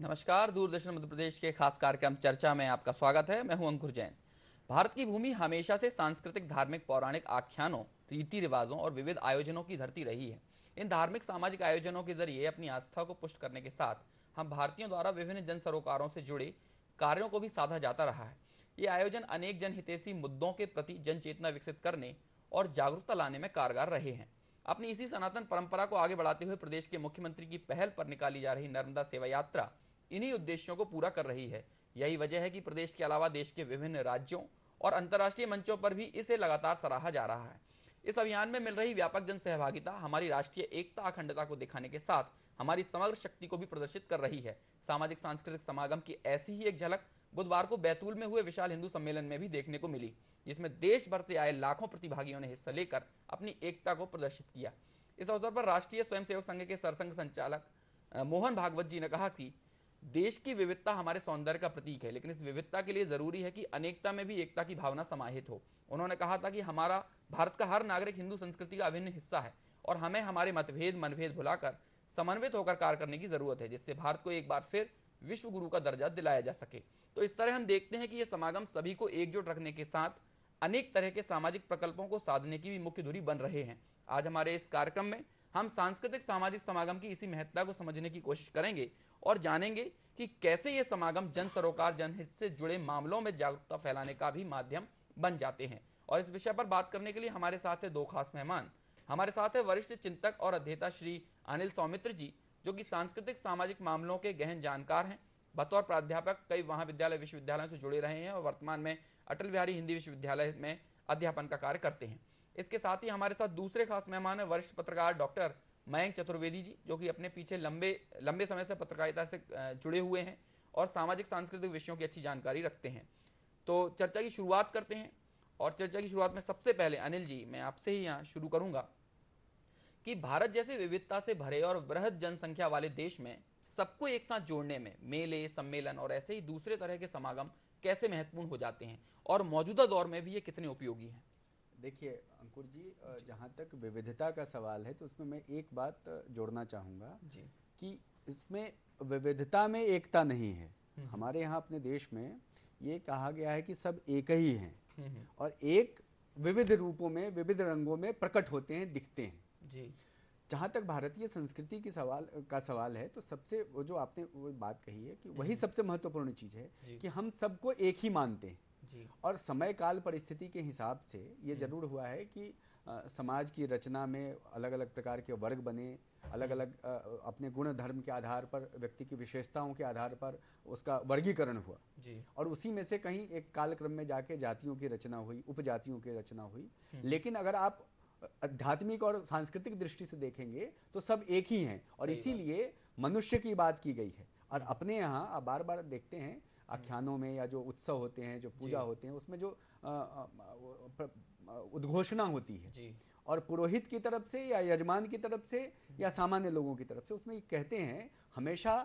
नमस्कार। दूरदर्शन मध्य प्रदेश के खास कार्यक्रम चर्चा में आपका स्वागत है। मैं हूं अंकुर जैन। भारत की भूमि हमेशा से सांस्कृतिक, धार्मिक, पौराणिक आख्यानों, रीति रिवाजों और विविध आयोजनों की धरती रही है। इन धार्मिक सामाजिक आयोजनों के जरिए अपनी आस्था को पुष्ट करने के साथ हम भारतीयों द्वारा विभिन्न जन सरोकारों से जुड़े कार्यों को भी साधा जाता रहा है। ये आयोजन अनेक जनहितैषी मुद्दों के प्रति जन चेतना विकसित करने और जागरूकता लाने में कारगर रहे हैं। अपनी इसी सनातन परंपरा को आगे बढ़ाते हुए प्रदेश के मुख्यमंत्री की पहल पर निकाली जा रही नर्मदा सेवा यात्रा इन्हीं उद्देश्यों को पूरा कर रही है। यही वजह है कि प्रदेश के अलावा देश के विभिन्न राज्यों और अंतर्राष्ट्रीय मंचों पर भी इसे लगातार सराहा जा रहा है। इस अभियान में मिल रही व्यापक जन सहभागिता हमारी राष्ट्रीय एकता, अखंडता को दिखाने के साथ हमारी समग्र शक्ति को भी प्रदर्शित कर रही है। सामाजिक सांस्कृतिक समागम की ऐसी ही एक झलक बुधवार को बैतूल में हुए विशाल हिंदू सम्मेलन में भी देखने को मिली, जिसमें देश भर से आए लाखों प्रतिभागियों ने हिस्सा लेकर अपनी एकता को प्रदर्शित किया। इस अवसर पर राष्ट्रीय स्वयंसेवक संघ के सरसंघ संचालक मोहन भागवत जी ने कहा कि देश की विविधता हमारे सौंदर्य का प्रतीक है, लेकिन इस विविधता के लिए जरूरी है कि अनेकता में भी एकता की भावना समाहित हो। उन्होंने कहा था कि हमारा भारत का हर नागरिक हिंदू संस्कृति का अभिन्न हिस्सा है और हमें हमारे मनभेद भुलाकर समन्वित होकर कार्य करने की जरूरत है, जिससे भारत को एक बार फिर विश्व गुरु का दर्जा दिलाया जा सके। तो इस तरह हम देखते हैं कि ये समागम सभी को एकजुट रखने के साथ अनेक तरह के सामाजिक प्रकल्पों को साधने की भी मुख्य धुरी बन रहे हैं। आज हमारे इस कार्यक्रम में हम सांस्कृतिक सामाजिक समागम की इसी महत्ता को समझने की कोशिश करेंगे और जानेंगे कि कैसे ये समागम जन सरोकार, जनहित से जुड़े मामलों में जागरूकता फैलाने का भी माध्यम बन जाते हैं। और इस विषय पर बात करने के लिए हमारे साथ है दो खास मेहमान। हमारे साथ है वरिष्ठ चिंतक और अध्येता श्री अनिल सौमित्र जी, जो कि सांस्कृतिक सामाजिक मामलों के गहन जानकार हैं। बतौर प्राध्यापक कई महाविद्यालय विश्वविद्यालयों से जुड़े रहे हैं और वर्तमान में अटल बिहारी हिंदी विश्वविद्यालय में अध्यापन का कार्य करते हैं। इसके साथ ही हमारे साथ दूसरे खास मेहमान है वरिष्ठ पत्रकार डॉक्टर मयंक चतुर्वेदी जी, जो कि अपने पीछे लंबे समय से पत्रकारिता से जुड़े हुए हैं और सामाजिक सांस्कृतिक विषयों की अच्छी जानकारी रखते हैं। तो चर्चा की शुरुआत करते हैं और चर्चा की शुरुआत में सबसे पहले अनिल जी, मैं आपसे ही यहाँ शुरू करूँगा कि भारत जैसे विविधता से भरे और बृहद जनसंख्या वाले देश में सबको एक साथ जोड़ने में मेले, सम्मेलन और ऐसे ही दूसरे तरह के समागम कैसे महत्वपूर्ण हो जाते हैं और मौजूदा दौर में भी ये कितने उपयोगी हैं। देखिए अंकुर जी, जहाँ तक विविधता का सवाल है तो उसमें मैं एक बात जोड़ना चाहूँगा जी। कि इसमें विविधता में एकता नहीं है। हमारे यहाँ अपने देश में ये कहा गया है कि सब एक ही हैं और एक विविध रूपों में, विविध रंगों में प्रकट होते हैं, दिखते हैं जी। जहाँ तक भारतीय संस्कृति की सवाल है तो सबसे वो जो आपने वो बात कही है कि वही सबसे महत्वपूर्ण चीज़ है कि हम सबको एक ही मानते हैं जी। और समय काल परिस्थिति के हिसाब से ये जरूर हुआ है कि समाज की रचना में अलग अलग प्रकार के वर्ग बने, अलग अलग अपने गुण धर्म के आधार पर, व्यक्ति की विशेषताओं के आधार पर उसका वर्गीकरण हुआ जी। और उसी में से कहीं एक कालक्रम में जाके जातियों की रचना हुई, उपजातियों की रचना हुई। लेकिन अगर आप आध्यात्मिक और सांस्कृतिक दृष्टि से देखेंगे तो सब एक ही हैं और इसीलिए मनुष्य की बात की गई है। और अपने यहाँ आप बार बार देखते हैं आख्यानों में या जो उत्सव होते हैं, जो पूजा होते हैं, उसमें जो उद्घोषणा होती है जी। और पुरोहित की तरफ से या यजमान की तरफ से या सामान्य लोगों की तरफ से, उसमें कहते हैं हमेशा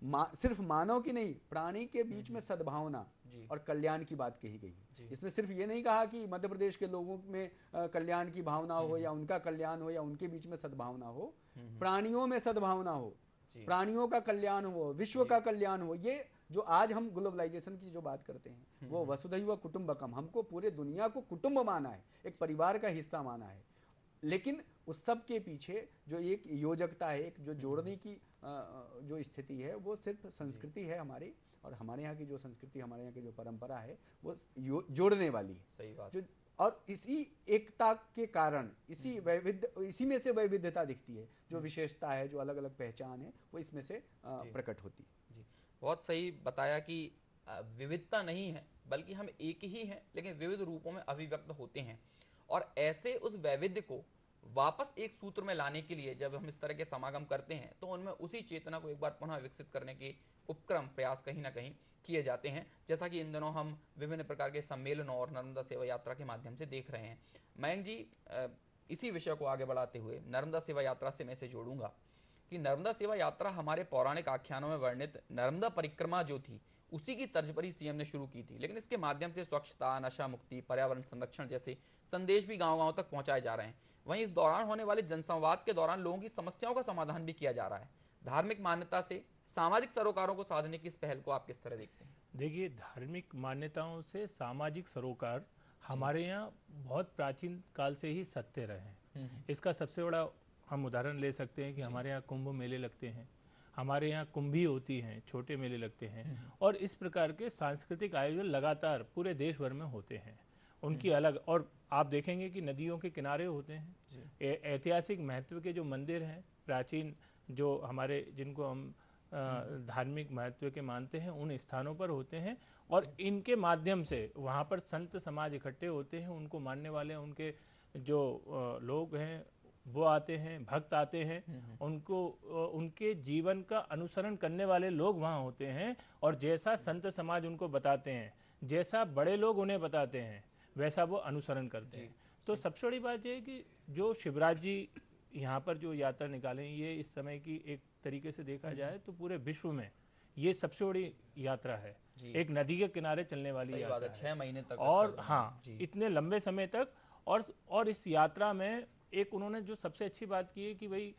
सिर्फ मानव की नहीं, प्राणी के बीच में सद्भावना और कल्याण की बात कही गई है। इसमें सिर्फ ये नहीं कहा कि मध्य प्रदेश के लोगों में कल्याण की भावना हो या उनका कल्याण हो या उनके बीच में सद्भावना हो, प्राणियों में सद्भावना हो, प्राणियों का कल्याण हो, विश्व का कल्याण हो। ये जो आज हम ग्लोबलाइजेशन की जो बात करते हैं वो वसुधैव कुटुंबकम, हमको पूरे दुनिया को कुटुंब माना है, एक परिवार का हिस्सा माना है। लेकिन उस सब के पीछे जो एक योजकता है, एक जो जोड़ने की जो स्थिति है, वो सिर्फ संस्कृति है हमारी। और हमारे यहाँ की जो संस्कृति, हमारे यहाँ की जो परंपरा है वो जोड़ने वाली है। सही बात। जो और इसी एकता के कारण इसी में से वैविध्यता दिखती है, जो विशेषता है, जो अलग अलग पहचान है, वो इसमें से प्रकट होती है। जी, बहुत सही बताया कि विविधता नहीं है बल्कि हम एक ही हैं, लेकिन विविध रूपों में अभिव्यक्त होते हैं। और ऐसे उस वैविध्य को वापस एक सूत्र में लाने के लिए जब हम इस तरह के समागम करते हैं तो उनमें उसी चेतना को एक बार पुनः विकसित करने के उपक्रम, प्रयास कहीं ना कहीं किए जाते हैं, जैसा कि इन दिनों हम विभिन्न प्रकार के सम्मेलनों और नर्मदा सेवा यात्रा के माध्यम से देख रहे हैं। मयंक जी, इसी विषय को आगे बढ़ाते हुए नर्मदा सेवा यात्रा से मैं इसे जोड़ूंगा कि नर्मदा सेवा यात्रा हमारे पौराणिक आख्यानों में वर्णित नर्मदा परिक्रमा जो थी उसी की तर्ज पर ही सीएम ने शुरू की थी, लेकिन इसके माध्यम से स्वच्छता, नशा मुक्ति, पर्यावरण संरक्षण जैसे संदेश भी गांव-गांव तक पहुंचाए जा रहे हैं। वहीं इस दौरान होने वाले जनसंवाद के दौरान लोगों की समस्याओं का समाधान भी किया जा रहा है। धार्मिक मान्यता से सामाजिक सरोकारों को साधने की इस पहल को आप किस तरह देखते हैं? देखिए, धार्मिक मान्यताओं से सामाजिक सरोकार हमारे यहाँ बहुत प्राचीन काल से ही सत्य रहे हैं। इसका सबसे बड़ा हम उदाहरण ले सकते हैं कि हमारे यहाँ कुंभ मेले लगते हैं, हमारे यहाँ कुंभी होती हैं, छोटे मेले लगते हैं, और इस प्रकार के सांस्कृतिक आयोजन लगातार पूरे देश भर में होते हैं। उनकी अलग, और आप देखेंगे कि नदियों के किनारे होते हैं, ऐतिहासिक महत्व के जो मंदिर हैं प्राचीन, जो हमारे जिनको हम धार्मिक महत्व के मानते हैं, उन स्थानों पर होते हैं, और इनके माध्यम से वहाँ पर संत समाज इकट्ठे होते हैं, उनको मानने वाले उनके जो लोग हैं वो आते हैं, भक्त आते हैं, उनको उनके जीवन का अनुसरण करने वाले लोग वहाँ होते हैं, और जैसा संत समाज उनको बताते हैं, जैसा बड़े लोग उन्हें बताते हैं, वैसा वो अनुसरण करते हैं। तो सबसे बड़ी बात यह है कि जो शिवराज जी यहाँ पर जो यात्रा निकालें, ये इस समय की एक तरीके से देखा जाए तो पूरे विश्व में ये सबसे बड़ी यात्रा है, एक नदी के किनारे चलने वाली यात्रा है, 6 महीने तक, और हाँ इतने लंबे समय तक। और इस यात्रा में एक उन्होंने जो सबसे अच्छी बात की है कि भाई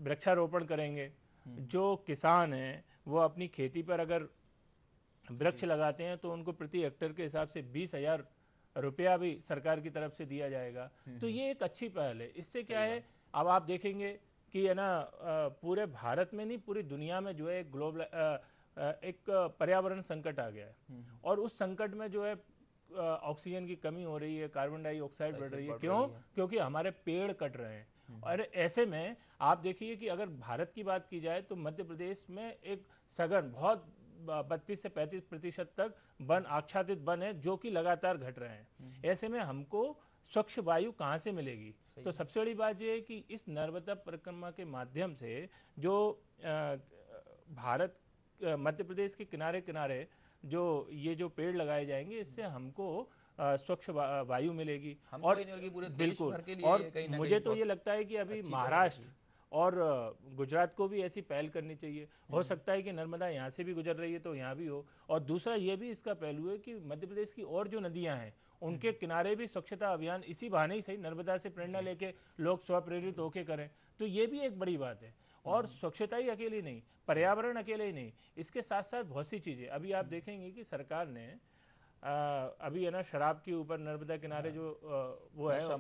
वृक्षारोपण करेंगे। जो किसान हैं वो अपनी खेती पर अगर वृक्ष लगाते हैं तो उनको प्रति हेक्टेयर के हिसाब से 20,000 रुपया भी सरकार की तरफ से दिया जाएगा। तो ये एक अच्छी पहल है। इससे क्या है, अब आप देखेंगे कि है ना, पूरे भारत में नहीं, पूरी दुनिया में जो है ग्लोबल एक पर्यावरण संकट आ गया है, और उस संकट में जो है ऑक्सीजन की कमी हो रही है, कार्बन डाइऑक्साइड बढ़ रही है। क्यों? क्योंकि हमारे पेड़ कट रहे हैं। और ऐसे में आप देखिए कि अगर भारत की बात की जाए तो मध्य प्रदेश में एक सघन बहुत 32 से 35% तक वन, आच्छादित वन है, जो कि लगातार घट रहे हैं। ऐसे में हमको स्वच्छ वायु कहाँ से मिलेगी? तो सबसे बड़ी बात यह है कि इस नर्मदा परिक्रमा के माध्यम से जो भारत मध्य प्रदेश के किनारे किनारे जो ये जो पेड़ लगाए जाएंगे, इससे हमको स्वच्छ वायु मिलेगी। और बिल्कुल, और मुझे तो ये लगता है कि अभी महाराष्ट्र और गुजरात को भी ऐसी पहल करनी चाहिए। हो सकता है कि नर्मदा यहाँ से भी गुजर रही है तो यहाँ भी हो। और दूसरा ये भी इसका पहलू है कि मध्य प्रदेश की और जो नदियाँ हैं उनके किनारे भी स्वच्छता अभियान इसी बहाने ही सही नर्मदा से प्रेरणा लेके लोग स्वप्रेरित होके करें, तो ये भी एक बड़ी बात है। और स्वच्छता ही अकेली नहीं, पर्यावरण अकेले ही नहीं, इसके साथ साथ बहुत सी चीज़ें अभी आप देखेंगे कि सरकार ने अभी है ना शराब के ऊपर नर्मदा किनारे जो वो है नशा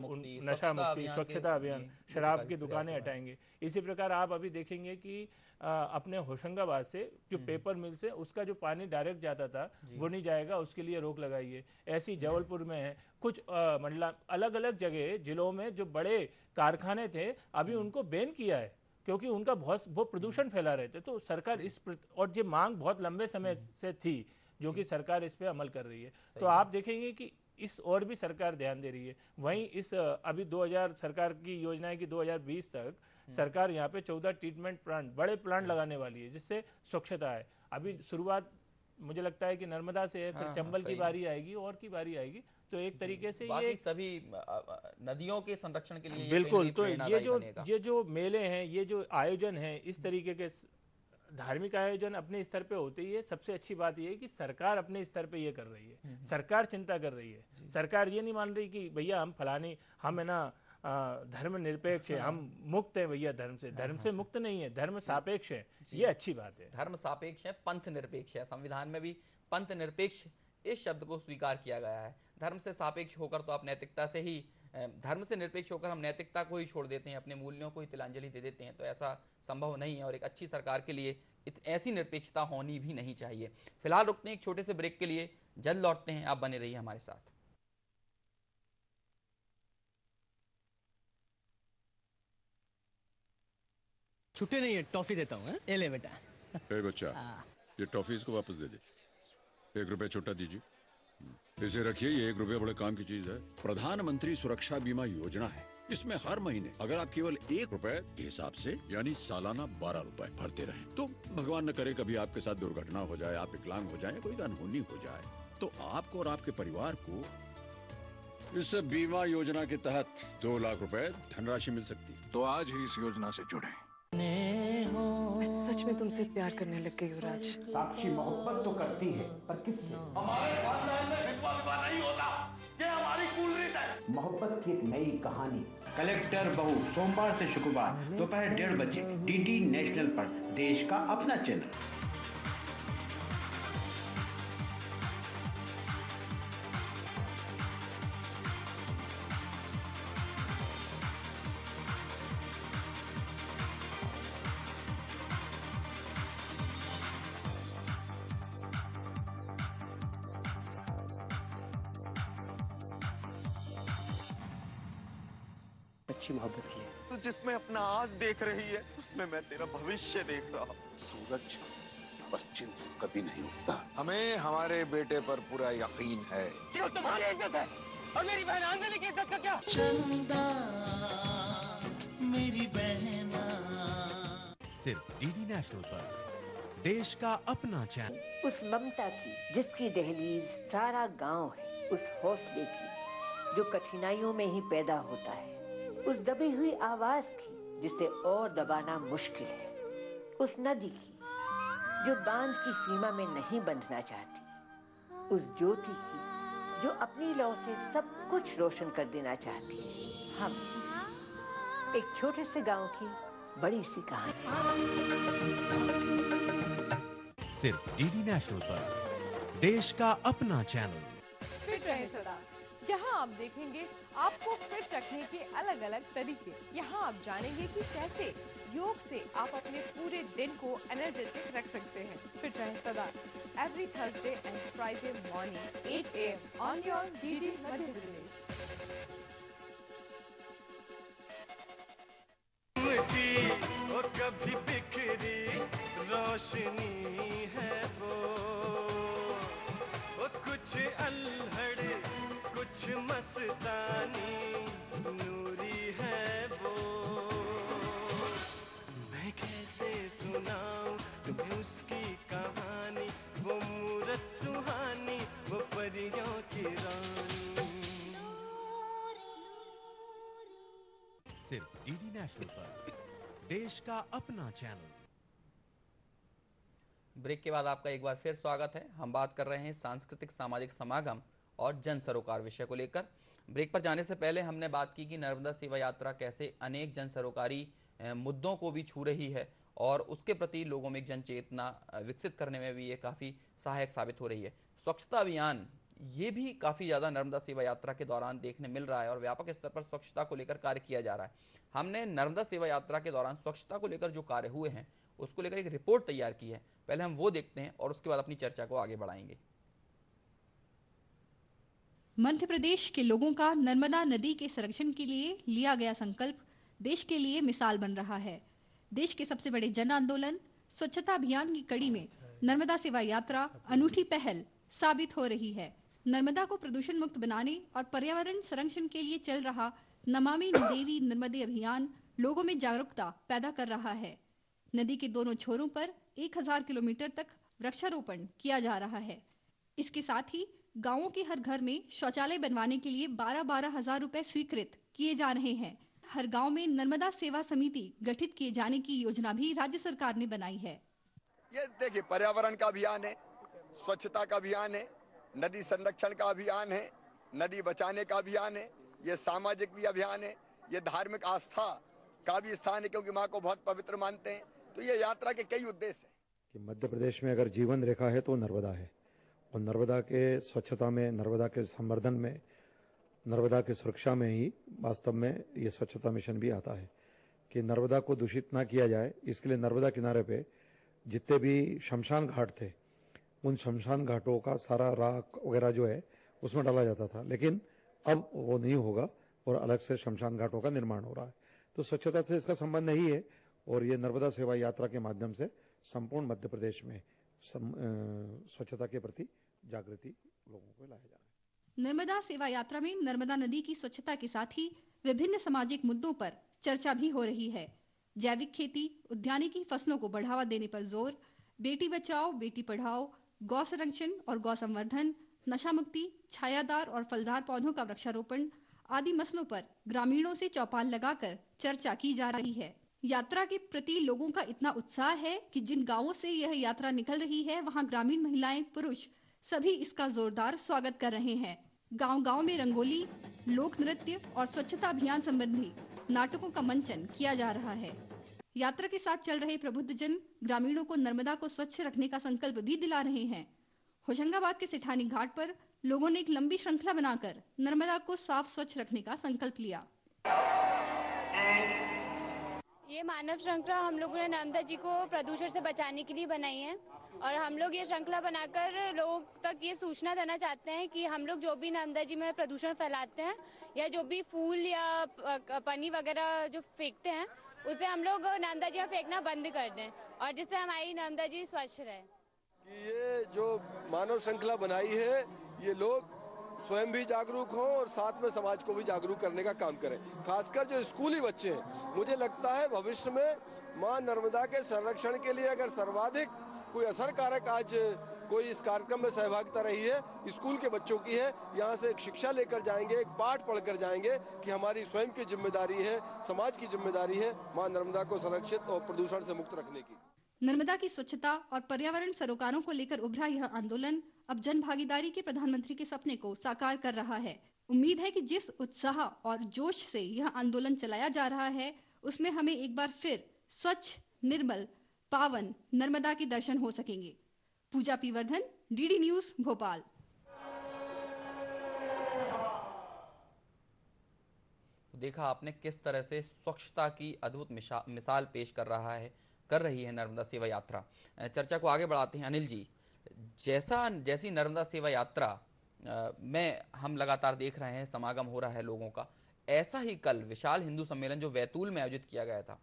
मुक्ति स्वच्छता अभियान, शराब की दुकानें हटाएंगे। इसी प्रकार आप अभी देखेंगे कि अपने होशंगाबाद से जो पेपर मिल से उसका जो पानी डायरेक्ट जाता था वो नहीं जाएगा, उसके लिए रोक लगाई है। ऐसी जबलपुर में है, कुछ मंडला अलग अलग जगह जिलों में जो बड़े कारखाने थे अभी उनको बैन किया है, क्योंकि उनका वो प्रदूषण फैला रहे थे। तो सरकार इस और ये मांग बहुत लंबे समय से थी, जो कि सरकार इस पे अमल कर रही है। तो आप देखेंगे कि इस और भी सरकार ध्यान दे रही है। वहीं इस अभी 2000 सरकार की योजना है कि 2020 तक सरकार यहाँ पे 14 ट्रीटमेंट प्लांट, बड़े प्लांट लगाने वाली है, जिससे स्वच्छता है। अभी शुरुआत मुझे लगता है कि नर्मदा से है, फिर चंबल की बारी आएगी और की बारी आएगी। तो एक तरीके से ये सभी नदियों के संरक्षण के लिए बिल्कुल, तो ये जो मेले हैं, ये जो आयोजन है, इस तरीके के धार्मिक आयोजन अपने स्तर पे होते ही है। सबसे अच्छी बात यह है कि सरकार अपने स्तर पे ये कर रही है, सरकार चिंता कर रही है। सरकार ये नहीं मान रही कि भैया हम फलानी, हम है ना धर्म निरपेक्ष है, हम मुक्त है भैया धर्म से मुक्त नहीं है, धर्म सापेक्ष है। ये अच्छी बात है। धर्म सापेक्ष है, पंथ निरपेक्ष है। संविधान में भी पंथ निरपेक्ष इस शब्द को स्वीकार किया गया है। धर्म से सापेक्ष होकर तो आप नैतिकता से ही, धर्म से निरपेक्ष होकर हम नैतिकता को ही छोड़ देते हैं, अपने मूल्यों को ही तिलांजलि दे देते हैं, तो ऐसा संभव नहीं है। और एक अच्छी सरकार के लिए ऐसी निरपेक्षता होनी भी नहीं चाहिए। फिलहाल रुकते हैं एक छोटे से ब्रेक के लिए, जल्द लौटते हैं, आप बने रहिए हमारे साथ। छुट्टी नहीं है, टॉफी देता हूँ। ये ले बेटा। ए बच्चा, ये टॉफी इसको वापस दे दे। 1 रुपया छुट्टा दीजिए। इसे रखिए, ये 1 रुपया बड़े काम की चीज है। प्रधानमंत्री सुरक्षा बीमा योजना है। इसमें हर महीने अगर आप केवल 1 रुपए के हिसाब से यानी सालाना 12 रुपए भरते रहें, तो भगवान न करे कभी आपके साथ दुर्घटना हो जाए, आप विकलांग हो जाए, कोई अनहोनी हो जाए, तो आपको और आपके परिवार को इस बीमा योजना के तहत 2 लाख रुपए धनराशि मिल सकती है। तो आज ही इस योजना से जुड़ें। मैं सच में तुमसे प्यार करने लग गई हूँ राज। साक्षी मोहब्बत तो करती है, पर किससे? हमारे खानदान में विधवा विवाह नहीं होता। ये हमारी कुल रीत है। मोहब्बत की एक नई कहानी। कलेक्टर बहू, सोमवार से शुक्रवार दोपहर 1:30 बजे डीडी नेशनल पर, देश का अपना चैनल। अच्छी मोहब्बत की है। तू जिसमें अपना आज देख रही है, उसमें मैं तेरा भविष्य देख रहा हूँ। सूरज पश्चिम से कभी नहीं उगता। हमें हमारे बेटे पर पूरा यकीन है। क्यों तुम्हारी इज्जत है और मेरी बहन अंजलि की इज्जत का क्या? चंदा मेरी बहना। सिर्फ डीडी नेशनल पर, देश का अपना चैनल। उस ममता की जिसकी दहलीज सारा गांव है, उस हौसले की जो कठिनाइयों में ही पैदा होता है, उस दबी हुई आवाज की जिसे और दबाना मुश्किल है, उस नदी की जो बांध की सीमा में नहीं बंधना चाहती, उस ज्योति की जो अपनी लौ से सब कुछ रोशन कर देना चाहती है। हम एक छोटे से गांव की बड़ी सी कहानी। सिर्फ डीडी नेशनल पर, देश का अपना चैनल। फिट रहे सदा, जहां आप देखेंगे आपको फिट रखने के अलग अलग तरीके। यहाँ आप जानेंगे कि कैसे योग से आप अपने पूरे दिन को एनर्जेटिक रख सकते हैं। फिट रहे सदा, every Thursday and Friday morning 8 AM on your DD Madhya Pradesh. वो कभी बिखरी रोशनी है वो कुछ अल्हड़ कुछ मस्तानी नूरी है वो। मैं कैसे सुनाऊं तुम्हें उसकी कहानी, वो मूरत सुहानी, वो परियों की रानी। सिर्फ डीडी नेशनल पर, देश का अपना चैनल। ब्रेक के बाद आपका एक बार फिर स्वागत है। हम बात कर रहे हैं सांस्कृतिक सामाजिक समागम और जन सरोकार विषय को लेकर। ब्रेक पर जाने से पहले हमने बात की कि नर्मदा सेवा यात्रा कैसे अनेक जन सरोकारी मुद्दों को भी छू रही है और उसके प्रति लोगों में एक जन चेतना विकसित करने में भी ये काफ़ी सहायक साबित हो रही है। स्वच्छता अभियान ये भी काफ़ी ज़्यादा नर्मदा सेवा यात्रा के दौरान देखने मिल रहा है और व्यापक स्तर पर स्वच्छता को लेकर कार्य किया जा रहा है। हमने नर्मदा सेवा यात्रा के दौरान स्वच्छता को लेकर जो कार्य हुए हैं उसको लेकर एक रिपोर्ट तैयार की है। पहले हम वो देखते हैं और उसके बाद अपनी चर्चा को आगे बढ़ाएंगे। मध्य प्रदेश के लोगों का नर्मदा नदी के संरक्षण के लिए लिया गया संकल्प देश के लिए मिसाल बन रहा है। देश के सबसे बड़े जन आंदोलन स्वच्छता अभियान की कड़ी में नर्मदा सेवा यात्रा अनूठी पहल साबित हो रही है। नर्मदा को प्रदूषण मुक्त बनाने और पर्यावरण संरक्षण के लिए चल रहा नमामि देवी नर्मदे अभियान लोगों में जागरूकता पैदा कर रहा है। नदी के दोनों छोरों पर 1000 किलोमीटर तक वृक्षारोपण किया जा रहा है। इसके साथ ही गांवों के हर घर में शौचालय बनवाने के लिए 12-12 हजार रुपए स्वीकृत किए जा रहे हैं। हर गांव में नर्मदा सेवा समिति गठित किए जाने की योजना भी राज्य सरकार ने बनाई है। ये देखिए, पर्यावरण का अभियान है, स्वच्छता का अभियान है, नदी संरक्षण का अभियान है, नदी बचाने का अभियान है, ये सामाजिक भी अभियान है, ये धार्मिक आस्था का भी स्थान है क्योंकि माँ को बहुत पवित्र मानते हैं। तो ये यात्रा के कई उद्देश्य हैं कि मध्य प्रदेश में अगर जीवन रेखा है तो नर्मदा है और नर्मदा के स्वच्छता में, नर्मदा के संवर्धन में, नर्मदा की सुरक्षा में ही वास्तव में ये स्वच्छता मिशन भी आता है कि नर्मदा को दूषित ना किया जाए। इसके लिए नर्मदा किनारे पे जितने भी शमशान घाट थे उन शमशान घाटों का सारा राख वगैरह जो है उसमें डाला जाता था, लेकिन अब वो नहीं होगा और अलग से शमशान घाटों का निर्माण हो रहा है। तो स्वच्छता से इसका संबंध नहीं है और ये नर्मदा सेवा यात्रा के माध्यम से संपूर्ण मध्य प्रदेश में स्वच्छता के प्रति जागृति लोगों को लाया जा रहा है। नर्मदा सेवा यात्रा में नर्मदा नदी की स्वच्छता के साथ ही विभिन्न सामाजिक मुद्दों पर चर्चा भी हो रही है। जैविक खेती, उद्यानिकी फसलों को बढ़ावा देने पर जोर, बेटी बचाओ बेटी पढ़ाओ, गौ संरक्षण और गौ संवर्धन, नशा मुक्ति, छायादार और फलदार पौधों का वृक्षारोपण आदि मसलों पर ग्रामीणों से चौपाल लगाकर चर्चा की जा रही है। यात्रा के प्रति लोगों का इतना उत्साह है कि जिन गांवों से यह यात्रा निकल रही है वहां ग्रामीण महिलाएं, पुरुष सभी इसका जोरदार स्वागत कर रहे हैं। गांव-गांव में रंगोली, लोक नृत्य और स्वच्छता अभियान संबंधी नाटकों का मंचन किया जा रहा है। यात्रा के साथ चल रहे प्रबुद्धजन ग्रामीणों को नर्मदा को स्वच्छ रखने का संकल्प भी दिला रहे हैं। होशंगाबाद के सेठानी घाट पर लोगों ने एक लंबी श्रृंखला बनाकर नर्मदा को साफ स्वच्छ रखने का संकल्प लिया। ये मानव श्रृंखला हम लोगों ने नर्मदा जी को प्रदूषण से बचाने के लिए बनाई है और हम लोग ये श्रृंखला बनाकर लोगों तक ये सूचना देना चाहते हैं कि हम लोग जो भी नर्मदा जी में प्रदूषण फैलाते हैं या जो भी फूल या पन्नी वगैरह जो फेंकते हैं उसे हम लोग नर्मदा जी में फेंकना बंद कर दें और जिससे हमारी नर्मदा जी स्वच्छ रहे। ये जो मानव श्रृंखला बनाई है ये लोग स्वयं भी जागरूक हों और साथ में समाज को भी जागरूक करने का काम करें। खासकर जो स्कूली बच्चे हैं, मुझे लगता है भविष्य में मां नर्मदा के संरक्षण के लिए अगर सर्वाधिक कोई असर कारक आज कोई इस कार्यक्रम में सहभागिता रही है, स्कूल के बच्चों की है। यहाँ से एक शिक्षा लेकर जाएंगे, एक पाठ पढ़कर जाएंगे कि हमारी स्वयं की जिम्मेदारी है, समाज की जिम्मेदारी है मां नर्मदा को संरक्षित और प्रदूषण से मुक्त रखने की। नर्मदा की स्वच्छता और पर्यावरण सरोकारों को लेकर उभरा यह आंदोलन अब जन भागीदारी के प्रधानमंत्री के सपने को साकार कर रहा है। उम्मीद है कि जिस उत्साह और जोश से यह आंदोलन चलाया जा रहा है उसमें हमें एक बार फिर स्वच्छ, निर्मल, पावन नर्मदा के दर्शन हो सकेंगे। Puja P Vardhan, DD News, Bhopal. देखा आपने किस तरह से स्वच्छता की अद्भुत मिसाल पेश कर रही है नर्मदा सेवा यात्रा। चर्चा को आगे बढ़ाते हैं। अनिल जी, जैसी नर्मदा सेवा यात्रा में हम लगातार देख रहे हैं समागम हो रहा है लोगों का, ऐसा ही कल विशाल हिंदू सम्मेलन जो बैतूल में आयोजित किया गया था,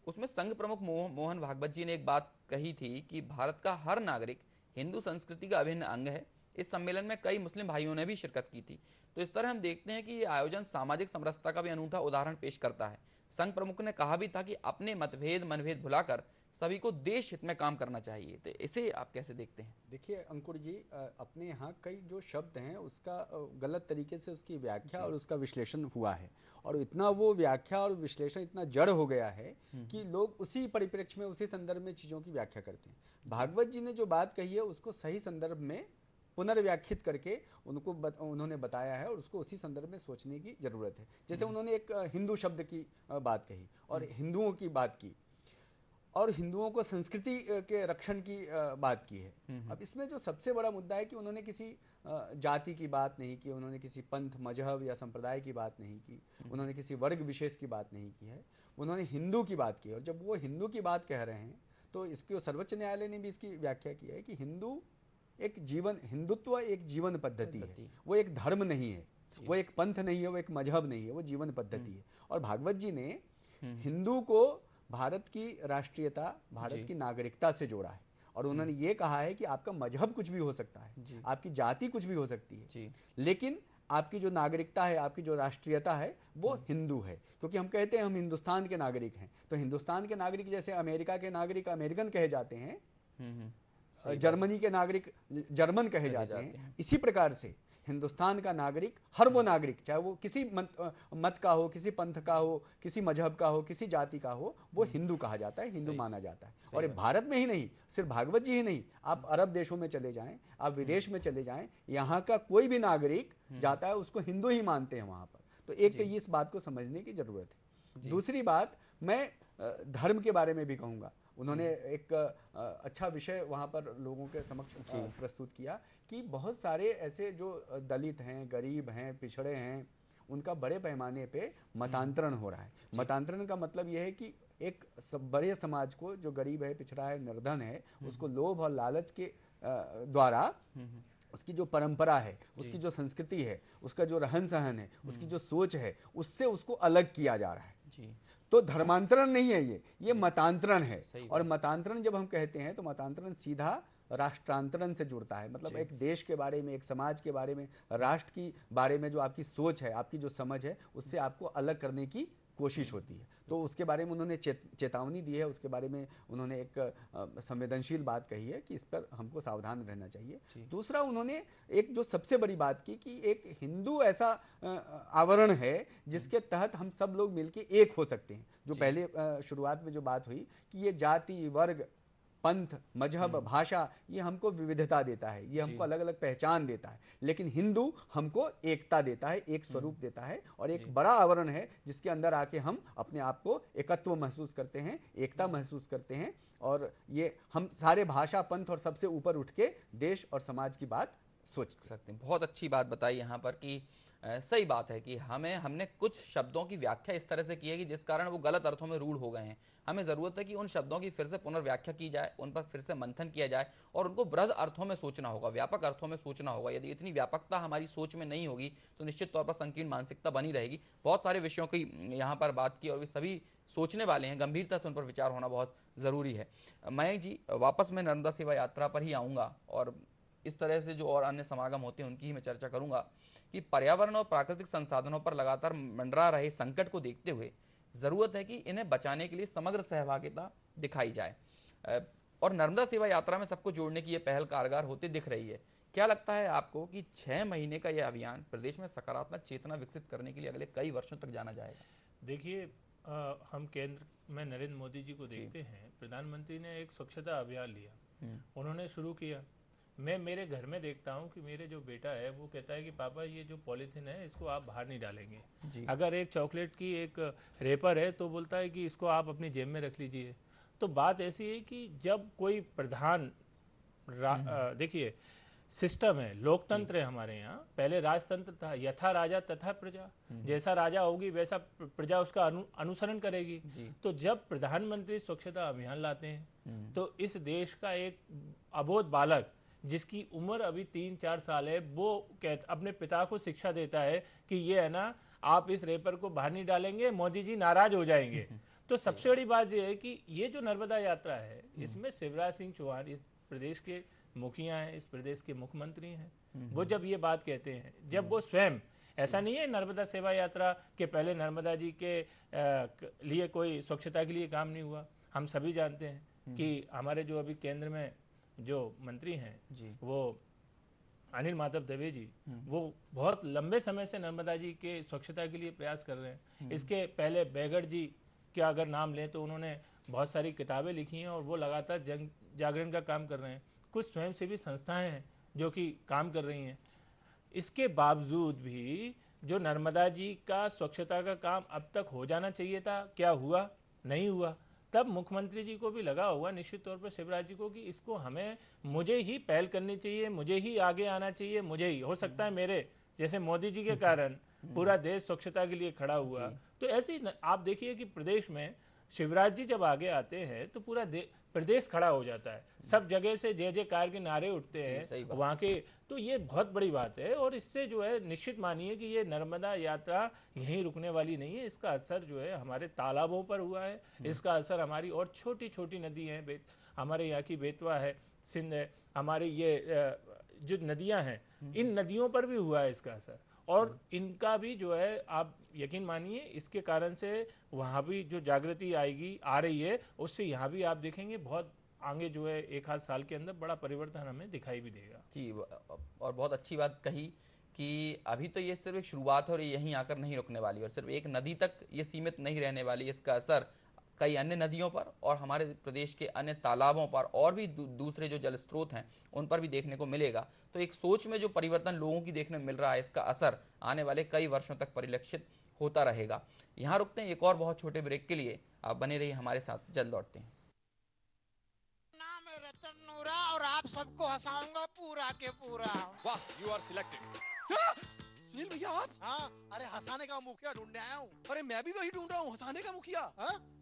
उसमें संघ प्रमुख मोहन भागवत जी ने एक बात कही थी कि भारत का हर नागरिक हिंदू संस्कृति का अभिन्न अंग है। इस सम्मेलन में कई मुस्लिम भाइयों ने भी शिरकत की थी। तो इस तरह हम देखते हैं कि ये आयोजन सामाजिक समरसता का भी अनूठा उदाहरण पेश करता है। संघ प्रमुख ने कहा भी था कि अपने मनभेद भुलाकर सभी को देश हित में काम करना चाहिए। तो इसे आप कैसे देखते हैं? देखिए अंकुर जी, अपने यहाँ कई जो शब्द हैं उसका गलत तरीके से उसकी व्याख्या और उसका विश्लेषण हुआ है और इतना वो व्याख्या और विश्लेषण इतना जड़ हो गया है कि लोग उसी परिप्रेक्ष्य में, उसी संदर्भ में चीज़ों की व्याख्या करते हैं। भागवत जी ने जो बात कही है उसको सही संदर्भ में पुनर्व्याख्यित करके उन्होंने बताया है और उसको उसी संदर्भ में सोचने की जरूरत है। जैसे उन्होंने एक हिंदू शब्द की बात कही और हिंदुओं की बात की और हिंदुओं को संस्कृति के रक्षण की बात की है। अब इसमें जो सबसे बड़ा मुद्दा है कि उन्होंने किसी जाति की बात नहीं की, उन्होंने किसी पंथ, मजहब या संप्रदाय की बात नहीं की, उन्होंने किसी वर्ग विशेष की बात नहीं की है, उन्होंने हिंदू की बात की। और जब वो हिंदू की बात कह रहे हैं तो इसकी सर्वोच्च न्यायालय ने भी इसकी व्याख्या की है कि हिंदुत्व एक जीवन पद्धति है, वो एक धर्म नहीं है, वो एक पंथ नहीं है, वो एक मजहब नहीं है, वो जीवन पद्धति है। और भागवत जी ने हिंदू को भारत की राष्ट्रीयता, भारत की नागरिकता से जोड़ा है और उन्होंने ये कहा है कि आपका मजहब कुछ भी हो सकता है, आपकी जाति कुछ भी हो सकती है, लेकिन आपकी जो नागरिकता है, आपकी जो राष्ट्रीयता है वो हिंदू है। क्योंकि हम कहते हैं हम हिंदुस्तान के नागरिक हैं, तो हिंदुस्तान के नागरिक जैसे अमेरिका के नागरिक अमेरिकन कहे जाते हैं, जर्मनी के नागरिक जर्मन कहे जाते हैं, इसी प्रकार से हिंदुस्तान का नागरिक, हर वो नागरिक, चाहे वो किसी मत का हो, किसी पंथ का हो, किसी मजहब का हो, किसी जाति का हो, वो हिंदू कहा जाता है, हिंदू माना जाता है। और ये भारत में ही नहीं, सिर्फ भागवत जी ही नहीं, आप अरब देशों में चले जाएं, आप विदेश में चले जाएं, यहाँ का कोई भी नागरिक जाता है उसको हिंदू ही मानते हैं वहाँ पर। तो एक तो इस बात को समझने की जरूरत है। दूसरी बात, मैं धर्म के बारे में भी कहूँगा। उन्होंने एक अच्छा विषय वहाँ पर लोगों के समक्ष प्रस्तुत किया कि बहुत सारे ऐसे जो दलित हैं, गरीब हैं, पिछड़े हैं, उनका बड़े पैमाने पे मतांतरण हो रहा है। मतांतरण का मतलब यह है कि एक बड़े समाज को, जो गरीब है, पिछड़ा है, निर्धन है, उसको लोभ और लालच के द्वारा उसकी जो परंपरा है, उसकी जो संस्कृति है, उसका जो रहन सहन है, उसकी जो सोच है, उससे उसको अलग किया जा रहा है। तो धर्मांतरण नहीं है, ये मतांतरण है। और मतांतरण जब हम कहते हैं तो मतांतरण सीधा राष्ट्रांतरण से जुड़ता है। मतलब एक देश के बारे में, एक समाज के बारे में, राष्ट्र की बारे में जो आपकी सोच है, आपकी जो समझ है, उससे आपको अलग करने की कोशिश होती है। तो उसके बारे में उन्होंने चेतावनी दी है, उसके बारे में उन्होंने एक संवेदनशील बात कही है कि इस पर हमको सावधान रहना चाहिए। दूसरा, उन्होंने एक जो सबसे बड़ी बात की कि एक हिंदू ऐसा आवरण है जिसके तहत हम सब लोग मिलके एक हो सकते हैं। जो पहले शुरुआत में जो बात हुई कि ये जाति, वर्ग पंथ, मजहब, भाषा, ये हमको विविधता देता है, ये हमको अलग अलग पहचान देता है। लेकिन हिंदू हमको एकता देता है, एक स्वरूप देता है और एक बड़ा आवरण है जिसके अंदर आके हम अपने आप को एकत्व महसूस करते हैं, एकता महसूस करते हैं और ये हम सारे भाषा, पंथ और सबसे ऊपर उठ के देश और समाज की बात सोच सकते हैं। बहुत अच्छी बात बताई यहाँ पर कि सही बात है कि हमने कुछ शब्दों की व्याख्या इस तरह से की है कि जिस कारण वो गलत अर्थों में रूढ़ हो गए हैं। हमें ज़रूरत है कि उन शब्दों की फिर से पुनर्व्याख्या की जाए, उन पर फिर से मंथन किया जाए और उनको बृहद अर्थों में सोचना होगा, व्यापक अर्थों में सोचना होगा। यदि इतनी व्यापकता हमारी सोच में नहीं होगी तो निश्चित तौर पर संकीर्ण मानसिकता बनी रहेगी। बहुत सारे विषयों की यहाँ पर बात की और वे सभी सोचने वाले हैं, गंभीरता से उन पर विचार होना बहुत ज़रूरी है। मयंक जी, वापस मैं नर्मदा सेवा यात्रा पर ही आऊँगा और इस तरह से जो और अन्य समागम होते हैं उनकी ही मैं चर्चा करूँगा कि पर्यावरण और प्राकृतिक संसाधनों पर लगातार मंडरा रहे संकट को देखते हुए ज़रूरत है कि इन्हें बचाने के लिए समग्र सहभागिता दिखाई जाए और नर्मदा सेवा यात्रा में सबको जोड़ने की ये पहल कारगर होते दिख रही है। क्या लगता है आपको कि 6 महीने का यह अभियान प्रदेश में सकारात्मक चेतना विकसित करने के लिए अगले कई वर्षों तक जाना जाएगा? देखिए, हम केंद्र में नरेंद्र मोदी जी को देखते हैं, प्रधानमंत्री ने एक स्वच्छता अभियान लिया, उन्होंने शुरू किया। मैं मेरे घर में देखता हूँ कि मेरे जो बेटा है वो कहता है कि पापा ये जो पॉलीथीन है इसको आप बाहर नहीं डालेंगे। अगर एक चॉकलेट की एक रेपर है तो बोलता है कि इसको आप अपनी जेब में रख लीजिए। तो बात ऐसी है कि जब कोई प्रधान देखिए सिस्टम है, लोकतंत्र है हमारे यहाँ, पहले राजतंत्र था, यथा राजा तथा प्रजा, जैसा राजा होगी वैसा प्रजा उसका अनुसरण करेगी। तो जब प्रधानमंत्री स्वच्छता अभियान लाते हैं तो इस देश का एक अबोध बालक जिसकी उम्र अभी 3-4 साल है वो अपने पिता को शिक्षा देता है कि ये है ना, आप इस रेपर को बाहर नहीं डालेंगे, मोदी जी नाराज हो जाएंगे। तो सबसे बड़ी बात ये है कि ये जो नर्मदा यात्रा है इसमें शिवराज सिंह चौहान इस प्रदेश के मुखिया हैं, इस प्रदेश के मुख्यमंत्री हैं, वो जब ये बात कहते हैं, जब वो स्वयं, ऐसा नहीं है नर्मदा सेवा यात्रा के पहले नर्मदा जी के लिए कोई स्वच्छता के लिए काम नहीं हुआ। हम सभी जानते हैं कि हमारे जो अभी केंद्र में जो मंत्री हैं वो अनिल माधव दवे जी, वो बहुत लंबे समय से नर्मदा जी के स्वच्छता के लिए प्रयास कर रहे हैं। इसके पहले बैगड़ जी का अगर नाम लें तो उन्होंने बहुत सारी किताबें लिखी हैं और वो लगातार जन जागरण का काम कर रहे हैं। कुछ स्वयंसेवी संस्थाएं हैं जो कि काम कर रही हैं। इसके बावजूद भी जो नर्मदा जी का स्वच्छता का काम अब तक हो जाना चाहिए था, क्या हुआ? नहीं हुआ। तब मुख्यमंत्री जी को भी लगा होगा निश्चित तौर पर, शिवराज जी को, कि इसको मुझे ही पहल करनी चाहिए, मुझे ही आगे आना चाहिए, मुझे ही हो सकता है मेरे जैसे मोदी जी के कारण पूरा देश स्वच्छता के लिए खड़ा हुआ। तो ऐसे ही आप देखिए कि प्रदेश में शिवराज जी जब आगे आते हैं तो पूरा प्रदेश खड़ा हो जाता है, सब जगह से जय जयकार के नारे उठते हैं वहाँ के। तो ये बहुत बड़ी बात है और इससे जो है निश्चित मानिए कि ये नर्मदा यात्रा यहीं रुकने वाली नहीं है। इसका असर जो है हमारे तालाबों पर हुआ है, इसका असर हमारी और छोटी छोटी नदी हैं, हमारे यहाँ की बेतवा है, सिंध है, हमारी ये जो नदियाँ हैं इन नदियों पर भी हुआ है इसका असर। और इनका भी जो है आप यकीन मानिए इसके कारण से वहाँ भी जो जागृति आएगी, आ रही है, उससे यहाँ भी आप देखेंगे बहुत आगे जो है 1-8 साल के अंदर बड़ा परिवर्तन हमें दिखाई भी देगा। जी, और बहुत अच्छी बात कही कि अभी तो ये सिर्फ एक शुरुआत है और यहीं आकर नहीं रुकने वाली और सिर्फ एक नदी तक ये सीमित नहीं रहने वाली। इसका असर कई अन्य नदियों पर और हमारे प्रदेश के अन्य तालाबों पर और भी दूसरे जो जल स्रोत हैं उन पर भी देखने को मिलेगा। तो एक सोच में जो परिवर्तन लोगों की देखने में मिल रहा है, इसका असर आने वाले कई वर्षों तक परिलक्षित होता रहेगा। यहाँ रुकते हैं एक और बहुत छोटे ब्रेक के लिए, आप बने रहिए हमारे साथ, जल्द लौटते हैं। नाम है रतन नूरा और आप सबको हंसाऊंगा पूरा के पूरा। वाह, यू आर सिलेक्टेड। सुनील भैया आप? हाँ, अरे हंसाने का मुखिया ढूंढने आया हूँ। अरे मैं भी वही ढूंढ रहा हूँ, हंसाने का मुखिया।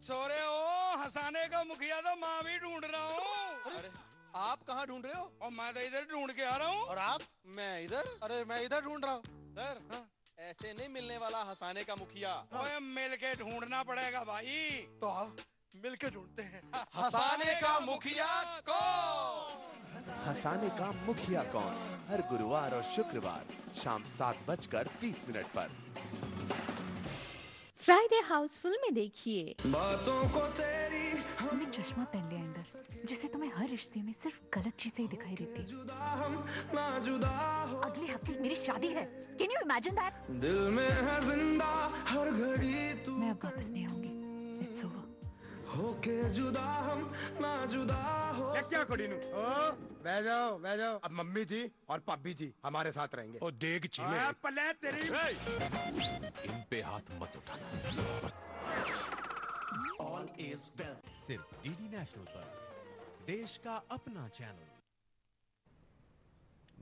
छोरे हो, हंसाने का मुखिया तो मैं भी ढूंढ रहा हूँ। अरे आप कहाँ ढूंढ रहे हो? और मैं तो इधर ढूंढ के आ रहा हूँ। और आप? मैं इधर? अरे मैं इधर ढूंढ रहा हूँ। सर ऐसे नहीं मिलने वाला हंसाने का मुखिया। ओए मिल के ढूंढना पड़ेगा भाई। तो आओ मिल के ढूंढते हैं। हंसाने का मुखिया कौन? हंसाने का मुखिया कौन, हर गुरुवार और शुक्रवार शाम 7:30 पर। फ्राइडे हाउसफुल में देखिए। बातों को तेरी तुमने चश्मा पहन लिया इंदर, जिससे तुम्हें हर रिश्ते में सिर्फ गलत चीजें ही दिखाई देती। अगले हफ्ते मेरी शादी है। Can you imagine that? दिल में है जिंदा हर घड़ी तू। मैं अब वापस नहीं आऊंगी। It's over. होके जुदा हम ना जुदा हो। क्या कुड़ी नु बह जाओ अब मम्मी जी और पब्बी जी हमारे साथ रहेंगे। ओ देख चीले पले तेरी इन पे हाथ मत उठाना। ऑल इज वेल सिर्फ डीडी नेशनल पर, देश का अपना चैनल।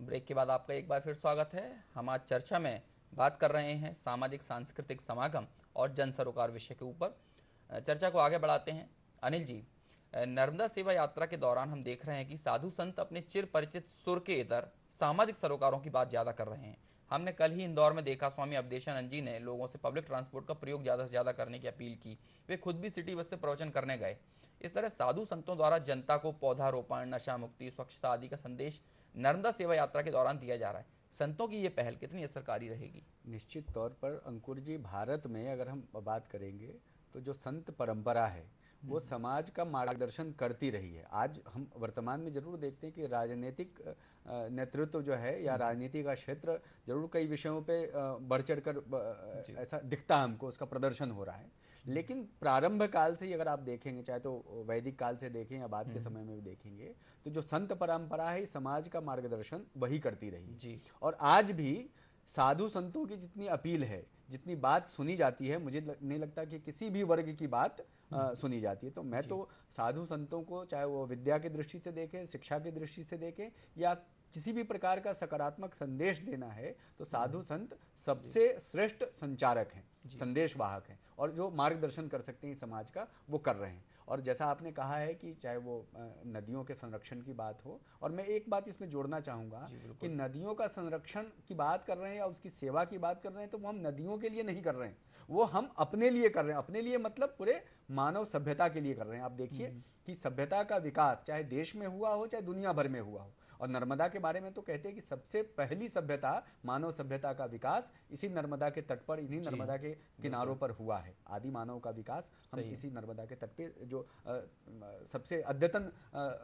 ब्रेक के बाद आपका एक बार फिर स्वागत है। हम आज चर्चा में बात कर रहे हैं सामाजिक सांस्कृतिक समागम और जन सरोकार विषय के ऊपर। चर्चा को आगे बढ़ाते हैं। अनिल जी, नर्मदा सेवा यात्रा के दौरान हम देख रहे हैं कि साधु संत अपने चिर परिचित सुर के इतर सामाजिक सरोकारों की बात ज़्यादा कर रहे हैं। हमने कल ही इंदौर में देखा स्वामी अवधेशानंद जी ने लोगों से पब्लिक ट्रांसपोर्ट का प्रयोग ज़्यादा से ज़्यादा करने की अपील की। वे खुद भी सिटी बस से प्रवचन करने गए। इस तरह साधु संतों द्वारा जनता को पौधारोपण, नशा मुक्ति, स्वच्छता आदि का संदेश नर्मदा सेवा यात्रा के दौरान दिया जा रहा है। संतों की ये पहल कितनी असरकारी रहेगी? निश्चित तौर पर अंकुर जी, भारत में अगर हम बात करेंगे तो जो संत परंपरा है वो समाज का मार्गदर्शन करती रही है। आज हम वर्तमान में जरूर देखते हैं कि राजनीतिक नेतृत्व जो है या राजनीति का क्षेत्र जरूर कई विषयों पे बढ़ चढ़ कर ऐसा दिखता है हमको, उसका प्रदर्शन हो रहा है। लेकिन प्रारंभ काल से ही अगर आप देखेंगे, चाहे तो वैदिक काल से देखें या बाद के समय में भी देखेंगे, तो जो संत परंपरा है समाज का मार्गदर्शन वही करती रही जी। और आज भी साधु संतों की जितनी अपील है, जितनी बात सुनी जाती है, मुझे नहीं लगता कि किसी भी वर्ग की बात सुनी जाती है। तो मैं तो साधु संतों को, चाहे वो विद्या की दृष्टि से देखें, शिक्षा की दृष्टि से देखें या किसी भी प्रकार का सकारात्मक संदेश देना है, तो साधु संत सबसे श्रेष्ठ संचारक हैं, संदेश वाहक हैं और जो मार्गदर्शन कर सकते हैं समाज का, वो कर रहे हैं। और जैसा आपने कहा है कि चाहे वो नदियों के संरक्षण की बात हो, और मैं एक बात इसमें जोड़ना चाहूँगा कि नदियों का संरक्षण की बात कर रहे हैं या उसकी सेवा की बात कर रहे हैं, तो वो हम नदियों के लिए नहीं कर रहे हैं, वो हम अपने लिए कर रहे हैं। अपने लिए मतलब पूरे मानव सभ्यता के लिए कर रहे हैं। आप देखिए कि सभ्यता का विकास चाहे देश में हुआ हो चाहे दुनिया भर में हुआ हो, और नर्मदा के बारे में तो कहते हैं कि सबसे पहली सभ्यता, मानव सभ्यता का विकास इसी नर्मदा के तट पर, इन्हीं नर्मदा के किनारों पर हुआ है। आदि मानव का विकास हम इसी नर्मदा के तट पे, जो सबसे अद्यतन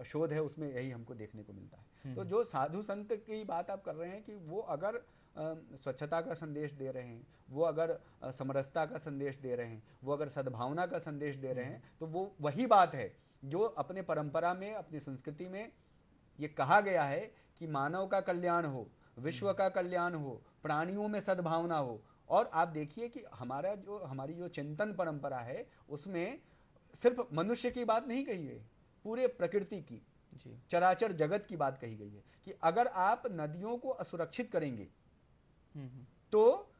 शोध है उसमें यही हमको देखने को मिलता है। तो जो साधु संत की बात आप कर रहे हैं कि वो अगर स्वच्छता का संदेश दे रहे हैं, वो अगर समरसता का संदेश दे रहे हैं, वो अगर सद्भावना का संदेश दे रहे हैं, तो वो वही बात है जो अपने परंपरा में, अपनी संस्कृति में ये कहा गया है कि मानव का कल्याण हो, विश्व का कल्याण हो, प्राणियों में सद्भावना हो। और आप देखिए कि हमारी जो चिंतन परंपरा है उसमें सिर्फ मनुष्य की बात नहीं कही है, पूरे प्रकृति की, चराचर जगत की बात कही गई है कि अगर आप नदियों को असुरक्षित करेंगे तो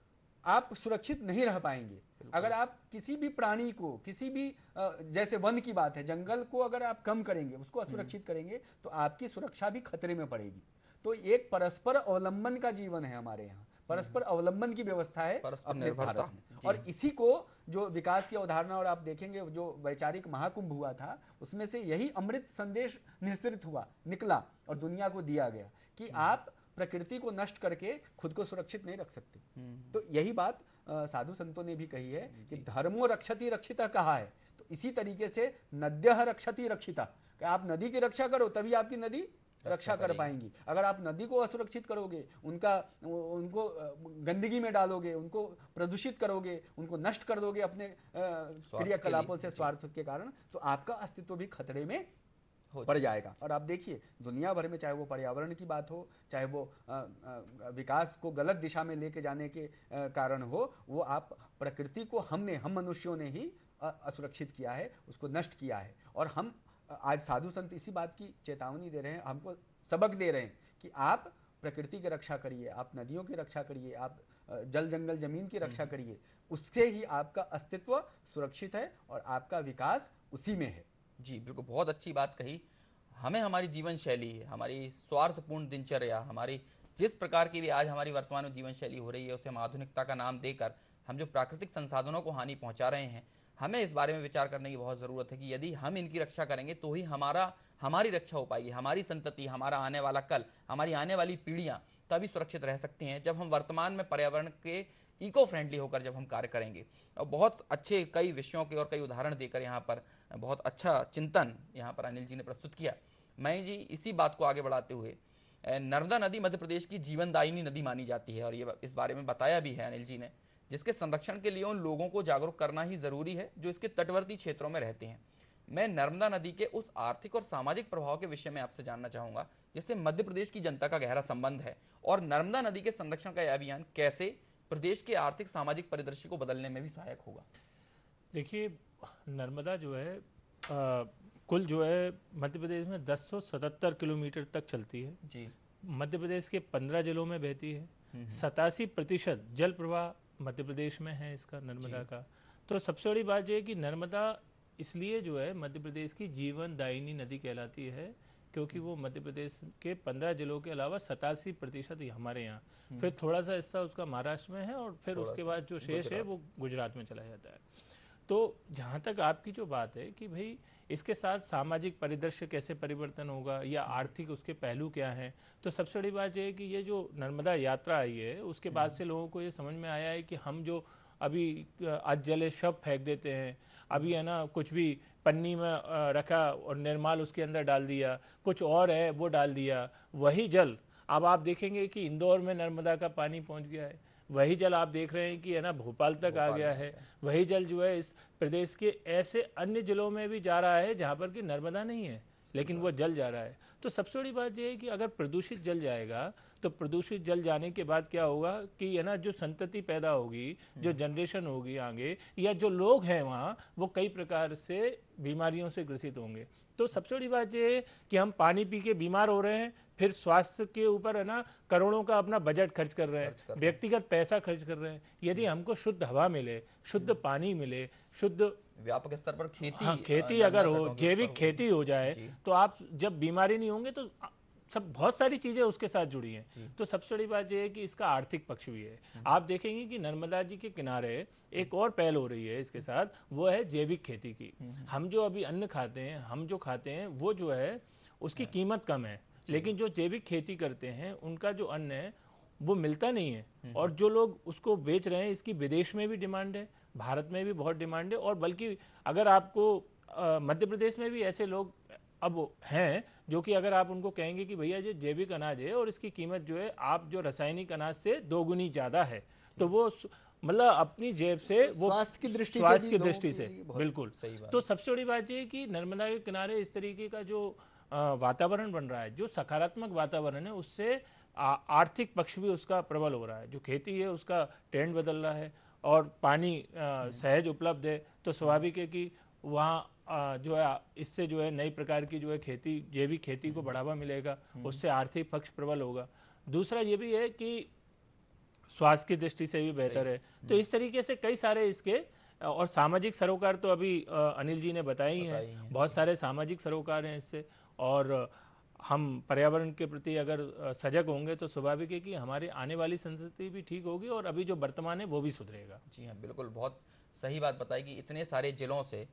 आप सुरक्षित नहीं रह पाएंगे। अगर आप किसी भी प्राणी को, किसी भी जैसे वन की बात है, जंगल को अगर आप कम करेंगे, उसको असुरक्षित करेंगे, तो आपकी सुरक्षा भी खतरे में पड़ेगी। तो एक परस्पर अवलंबन का जीवन है हमारे यहाँ, परस्पर अवलंबन की व्यवस्था है अपने भारत में। और इसी को जो विकास की अवधारणा, और आप देखेंगे जो वैचारिक महाकुंभ हुआ था उसमें से यही अमृत संदेश निःसृत हुआ, निकला और दुनिया को दिया गया कि आप प्रकृति को नष्ट करके खुद को सुरक्षित नहीं रख सकते। तो यही बात साधु संतों ने भी कही है कि धर्मो रक्षति रक्षिता कहा है। तो इसी तरीके से नद्यः रक्षति रक्षिता, कि आप नदी की रक्षा करो तभी आपकी नदी रक्षा कर पाएंगी। अगर आप नदी को असुरक्षित करोगे, उनको गंदगी में डालोगे, उनको प्रदूषित करोगे, उनको नष्ट कर दोगे अपने क्रियाकलापों से, स्वार्थ के कारण, तो आपका अस्तित्व भी खतरे में पड़ जाएगा। और आप देखिए दुनिया भर में, चाहे वो पर्यावरण की बात हो, चाहे वो विकास को गलत दिशा में लेके जाने के कारण हो, वो आप प्रकृति को हम मनुष्यों ने ही असुरक्षित किया है, उसको नष्ट किया है। और हम आज साधु संत इसी बात की चेतावनी दे रहे हैं, हमको सबक दे रहे हैं कि आप प्रकृति की रक्षा करिए, आप नदियों की रक्षा करिए, आप जल जंगल जमीन की रक्षा करिए, उससे ही आपका अस्तित्व सुरक्षित है और आपका विकास उसी में है। जी बिल्कुल, बहुत अच्छी बात कही। हमें हमारी जीवन शैली, हमारी स्वार्थपूर्ण दिनचर्या, हमारी जिस प्रकार की भी आज हमारी वर्तमान में जीवन शैली हो रही है, उसे हम आधुनिकता का नाम देकर हम जो प्राकृतिक संसाधनों को हानि पहुंचा रहे हैं, हमें इस बारे में विचार करने की बहुत ज़रूरत है कि यदि हम इनकी रक्षा करेंगे तो ही हमारी रक्षा हो पाएगी, हमारी संतति, हमारा आने वाला कल, हमारी आने वाली पीढ़ियाँ तभी सुरक्षित रह सकती हैं जब हम वर्तमान में पर्यावरण के इको फ्रेंडली होकर जब हम कार्य करेंगे। और बहुत अच्छे कई विषयों के और कई उदाहरण देकर यहाँ पर बहुत अच्छा चिंतन यहाँ पर अनिल जी ने प्रस्तुत किया। मैं जी इसी बात को आगे बढ़ाते हुए, नर्मदा नदी मध्य प्रदेश की जीवनदायिनी नदी मानी जाती है और ये इस बारे में बताया भी है अनिल जी ने, जिसके संरक्षण के लिए उन लोगों को जागरूक करना ही ज़रूरी है जो इसके तटवर्ती क्षेत्रों में रहते हैं। मैं नर्मदा नदी के उस आर्थिक और सामाजिक प्रभाव के विषय में आपसे जानना चाहूँगा जिससे मध्य प्रदेश की जनता का गहरा संबंध है, और नर्मदा नदी के संरक्षण का यह अभियान कैसे प्रदेश के आर्थिक सामाजिक परिदृश्य को बदलने में भी सहायक होगा। देखिए, नर्मदा जो है कुल जो है मध्य प्रदेश में 1077 किलोमीटर तक चलती है जी। मध्य प्रदेश के 15 जिलों में बहती है। 87% जल प्रवाह मध्य प्रदेश में है इसका, नर्मदा का। तो सबसे बड़ी बात यह है कि नर्मदा इसलिए जो है मध्य प्रदेश की जीवन दायिनी नदी कहलाती है क्योंकि वो मध्य प्रदेश के 15 जिलों के अलावा 87% हमारे यहाँ, फिर थोड़ा सा हिस्सा उसका महाराष्ट्र में है और फिर उसके बाद जो शेष है वो गुजरात में चला जाता है। तो जहाँ तक आपकी जो बात है कि भाई इसके साथ सामाजिक परिदृश्य कैसे परिवर्तन होगा या आर्थिक उसके पहलू क्या हैं, तो सबसे बड़ी बात यह है कि ये जो नर्मदा यात्रा आई है उसके बाद से लोगों को ये समझ में आया है कि हम जो अभी अजले शव फेंक देते हैं, अभी है ना कुछ भी पन्नी में रखा और निर्माल उसके अंदर डाल दिया, कुछ और है वो डाल दिया, वही जल अब आप देखेंगे कि इंदौर में नर्मदा का पानी पहुंच गया है, वही जल आप देख रहे हैं कि है ना भोपाल तक आ गया है, वही जल जो है इस प्रदेश के ऐसे अन्य जिलों में भी जा रहा है जहाँ पर कि नर्मदा नहीं है लेकिन वो जल जा रहा है। तो सबसे बड़ी बात यह है कि अगर प्रदूषित जल जाएगा तो प्रदूषित जल जाने के बाद क्या होगा कि है ना जो संतति पैदा होगी, जो जनरेशन होगी आगे, या जो लोग हैं वहाँ वो कई प्रकार से बीमारियों से ग्रसित होंगे। तो सबसे बड़ी बात यह है कि हम पानी पी के बीमार हो रहे हैं, फिर स्वास्थ्य के ऊपर है ना करोड़ों का अपना बजट खर्च कर रहे हैं, व्यक्तिगत पैसा खर्च कर रहे हैं। यदि हमको शुद्ध हवा मिले, शुद्ध पानी मिले, शुद्ध व्यापक स्तर पर खेती, हाँ, खेती अगर हो, जैविक खेती हो जाए तो आप जब बीमारी नहीं होंगे तो सब बहुत सारी चीजें उसके साथ जुड़ी हैं। तो सबसे बड़ी बात यह है कि इसका आर्थिक पक्ष भी है। आप देखेंगे कि नर्मदा जी के किनारे एक और पहल हो रही है इसके साथ, वो है जैविक खेती की। हम जो अभी अन्न खाते हैं, हम जो खाते हैं वो जो है उसकी कीमत कम है, लेकिन जो जैविक खेती करते हैं उनका जो अन्न है वो मिलता नहीं है, और जो लोग उसको बेच रहे हैं इसकी विदेश में भी डिमांड है, भारत में भी बहुत डिमांड है। और बल्कि अगर आपको मध्य प्रदेश में भी ऐसे लोग अब हैं जो कि अगर आप उनको कहेंगे कि भैया ये जैविक अनाज है और इसकी कीमत जो है आप जो रासायनिक अनाज से 2 गुनी ज़्यादा है, तो वो मतलब अपनी जेब से वो स्वास्थ्य की दृष्टि से बिल्कुल। तो सबसे बड़ी बात ये है कि नर्मदा के किनारे इस तरीके का जो वातावरण बन रहा है, जो सकारात्मक वातावरण है, उससे आर्थिक पक्ष भी उसका प्रबल हो रहा है। जो खेती है उसका ट्रेंड बदल रहा है और पानी सहज उपलब्ध है, तो स्वाभाविक है कि वहाँ जो है इससे जो है नई प्रकार की जो है खेती, जैविक खेती को बढ़ावा मिलेगा, उससे आर्थिक पक्ष प्रबल होगा। दूसरा ये भी है कि स्वास्थ्य की दृष्टि से भी बेहतर है। तो इस तरीके से कई सारे इसके और सामाजिक सरोकार तो अभी अनिल जी ने बताए ही हैं, बहुत सारे सामाजिक सरोकार हैं इससे। और हम पर्यावरण के प्रति अगर सजग होंगे तो स्वाभाविक है कि हमारे आने वाली संस्कृति भी ठीक होगी और अभी जो वर्तमान है वो भी सुधरेगा। जी हाँ, बिल्कुल, बहुत सही बात बताई कि इतने सारे जिलों से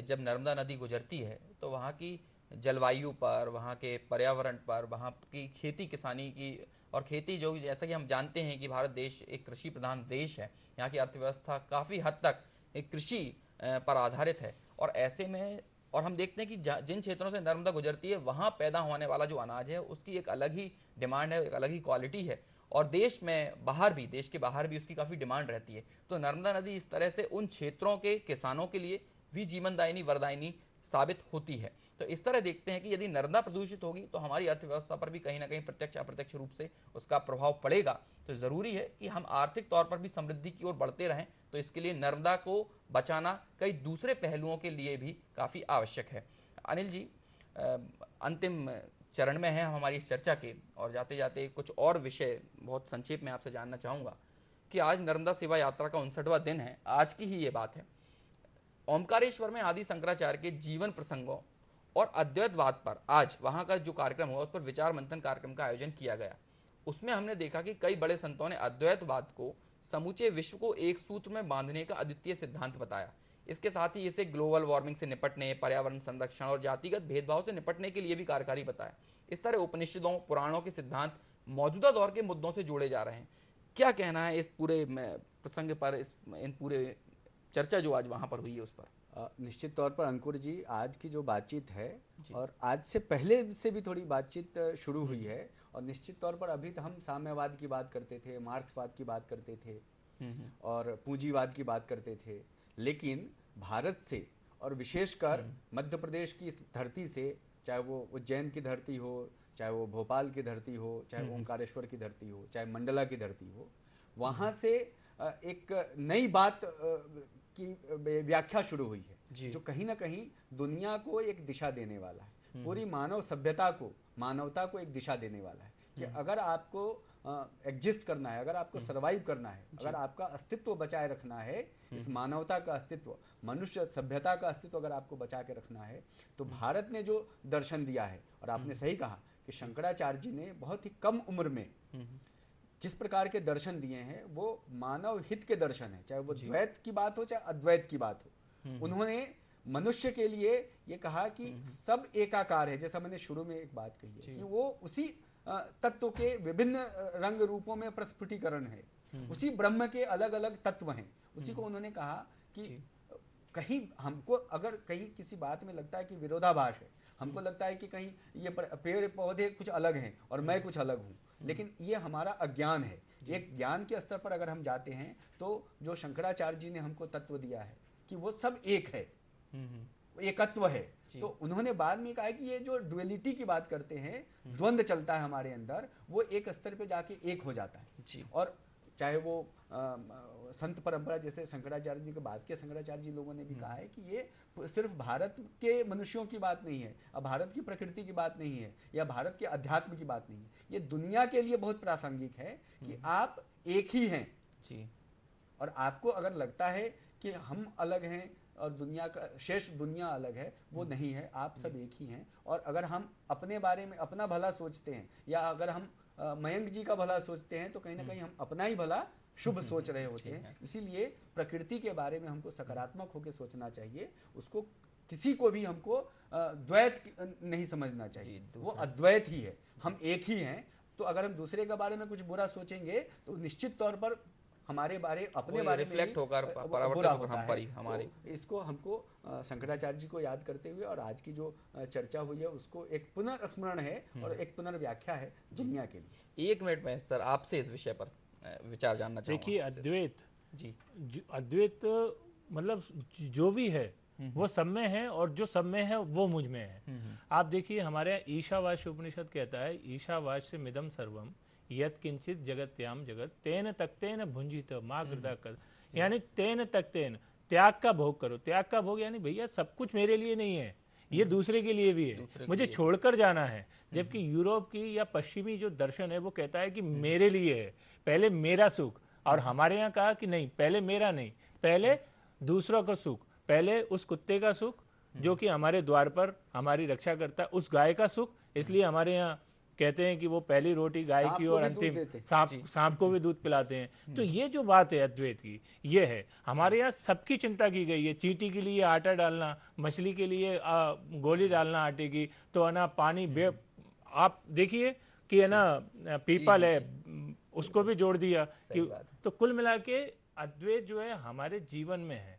जब नर्मदा नदी गुजरती है तो वहाँ की जलवायु पर, वहाँ के पर्यावरण पर, वहाँ की खेती किसानी की, और खेती जो जैसा कि हम जानते हैं कि भारत देश एक कृषि प्रधान देश है, यहाँ की अर्थव्यवस्था काफ़ी हद तक एक कृषि पर आधारित है। और ऐसे में और हम देखते हैं कि जिन क्षेत्रों से नर्मदा गुजरती है वहाँ पैदा होने वाला जो अनाज है उसकी एक अलग ही डिमांड है, एक अलग ही क्वालिटी है, और देश में बाहर भी, देश के बाहर भी उसकी काफ़ी डिमांड रहती है। तो नर्मदा नदी इस तरह से उन क्षेत्रों के किसानों के लिए भी जीवनदायिनी, वरदायिनी साबित होती है। तो इस तरह देखते हैं कि यदि नर्मदा प्रदूषित होगी तो हमारी अर्थव्यवस्था पर भी कहीं ना कहीं प्रत्यक्ष अप्रत्यक्ष रूप से उसका प्रभाव पड़ेगा। तो ज़रूरी है कि हम आर्थिक तौर पर भी समृद्धि की ओर बढ़ते रहें। तो इसके लिए नर्मदा को बचाना कई दूसरे पहलुओं के लिए भी काफ़ी आवश्यक है। अनिल जी, अंतिम चरण में हैं हम हमारी इस चर्चा के, और जाते जाते कुछ और विषय बहुत संक्षेप में आपसे जानना चाहूँगा कि आज नर्मदा सेवा यात्रा का 59वां दिन है, आज की ही ये बात है। ओमकारेश्वर में आदि शंकराचार्य के जीवन प्रसंगों और अद्वैतवाद पर आज वहाँ का जो कार्यक्रम हुआ उस पर विचार मंथन कार्यक्रम का आयोजन किया गया। उसमें हमने देखा कि कई बड़े संतों ने अद्वैतवाद को समूचे विश्व को एक सूत्र में बांधने का अद्वितीय सिद्धांत बताया। इसके साथ ही इसे ग्लोबल वार्मिंग से निपटने, पर्यावरण संरक्षण और जातिगत भेदभाव से निपटने के लिए भी कार्यकारी बताया। इस तरह उपनिषदों, पुराणों के सिद्धांत मौजूदा दौर के मुद्दों से जोड़े जा रहे हैं। क्या कहना है इस पूरे प्रसंग पर, इन पूरे चर्चा जो आज वहाँ पर हुई है उस पर? निश्चित तौर पर अंकुर जी, आज की जो बातचीत है और आज से पहले से भी थोड़ी बातचीत शुरू हुई है, और निश्चित तौर पर अभी तो हम साम्यवाद की बात करते थे, मार्क्सवाद की बात करते थे और पूंजीवाद की बात करते थे, लेकिन भारत से और विशेषकर मध्य प्रदेश की इस धरती से, चाहे वो उज्जैन की धरती हो, चाहे वो भोपाल की धरती हो, चाहे ओंकारेश्वर की धरती हो, चाहे मंडला की धरती हो, वहाँ से एक नई बात की व्याख्या शुरू हुई है जो कहीं ना कहीं दुनिया को एक दिशा देने वाला है, पूरी मानव सभ्यता को, मानवता को एक दिशा देने वाला है कि अगर आपको एग्जिस्ट करना है, अगर आपको सरवाइव करना है, अगर आपका अस्तित्व बचाए रखना है, इस मानवता का अस्तित्व, मनुष्य सभ्यता का अस्तित्व अगर आपको बचा के रखना है, तो भारत ने जो दर्शन दिया है, और आपने सही कहा कि शंकराचार्य जी ने बहुत ही कम उम्र में जिस प्रकार के दर्शन दिए हैं वो मानव हित के दर्शन है, चाहे वो द्वैत की बात हो चाहे अद्वैत की बात हो। उन्होंने मनुष्य के लिए ये कहा कि सब एकाकार है, जैसा मैंने शुरू में एक बात कही है कि वो उसी तत्व के विभिन्न रंग रूपों में प्रस्फुटीकरण है, उसी ब्रह्म के अलग अलग तत्व हैं। उसी को उन्होंने कहा कि कहीं हमको अगर कहीं किसी बात में लगता है कि विरोधाभास है, हमको लगता है कि कहीं ये पेड़ पौधे कुछ अलग हैं और मैं कुछ अलग हूँ, लेकिन ये हमारा अज्ञान है। एक ज्ञान के स्तर पर अगर हम जाते हैं तो जो शंकराचार्य जी ने हमको तत्व दिया है कि वो सब एक है, एकत्व है, तो उन्होंने बाद में कहा कि ये जो ड्युअलिटी की बात करते हैं, द्वंद्व चलता है हमारे अंदर, वो एक स्तर पे जाके एक हो जाता है। और चाहे वो संत परंपरा जैसे शंकराचार्य जी के बाद के शंकराचार्य जी लोगों ने भी कहा है कि ये सिर्फ भारत के मनुष्यों की बात नहीं है, अब भारत की प्रकृति की बात नहीं है, या भारत के अध्यात्म की बात नहीं है, ये दुनिया के लिए बहुत प्रासंगिक है कि आप एक ही हैं जी। और आपको अगर लगता है कि हम अलग हैं और दुनिया का शेष दुनिया अलग है, वो नहीं है, आप सब एक ही हैं। और अगर हम अपने बारे में अपना भला सोचते हैं, या अगर हम मयंक जी का भला सोचते हैं, तो कहीं ना कहीं हम अपना ही भला शुभ सोच रहे होते हैं। इसीलिए प्रकृति के बारे में हमको सकारात्मक होकर सोचना चाहिए, उसको किसी को भी हमको द्वैत नहीं समझना चाहिए, वो अद्वैत ही है, हम एक ही हैं। तो अगर हम दूसरे के बारे में कुछ बुरा सोचेंगे तो निश्चित तौर पर हमारे बारे अपने बारे में रिफ्लेक्ट होकर बुरा होता है। हमारे तो इसको हमको शंकराचार्य जी को याद करते हुए और आज की जो चर्चा हुई है उसको एक पुनर्स्मरण है और एक पुनर्व्याख्या है दुनिया के लिए। 1 मिनट में सर आपसे इस विषय पर विचार जानना चाहूँगा। देखिए अद्वैत जी, अद्वैत मतलब जो भी है वो सब में है और जो सब में है वो मुझ में है। आप देखिए हमारे यहाँ ईशावास्य उपनिषद कहता है, ईशावास्य मिदम सर्वम यत् किंचित जगत्याम जगत तेन तक्तेन भुंजित माँ कृता कर, यानी तेन तक्तेन, त्याग का भोग करो। त्याग का भोग यानी भैया सब कुछ मेरे लिए नहीं है, ये दूसरे के लिए भी है, मुझे छोड़कर जाना है। जबकि यूरोप की या पश्चिमी जो दर्शन है वो कहता है कि मेरे लिए है, पहले मेरा सुख। और हमारे यहाँ कहा कि नहीं, पहले मेरा नहीं, पहले दूसरों का सुख, पहले उस कुत्ते का सुख जो कि हमारे द्वार पर हमारी रक्षा करता है, उस गाय का सुख। इसलिए हमारे यहाँ कहते हैं कि वो पहली रोटी गाय की और अंतिम सांप को भी दूध पिलाते हैं। तो ये जो बात है अद्वैत की, ये है हमारे यहाँ सबकी चिंता की गई है। चींटी के लिए आटा डालना, मछली के लिए गोली डालना आटे की, तो है ना पानी आप देखिए कि है ना पीपल है, उसको भी जोड़ दिया कि, तो कुल मिला के अद्वैत जो है हमारे जीवन में है।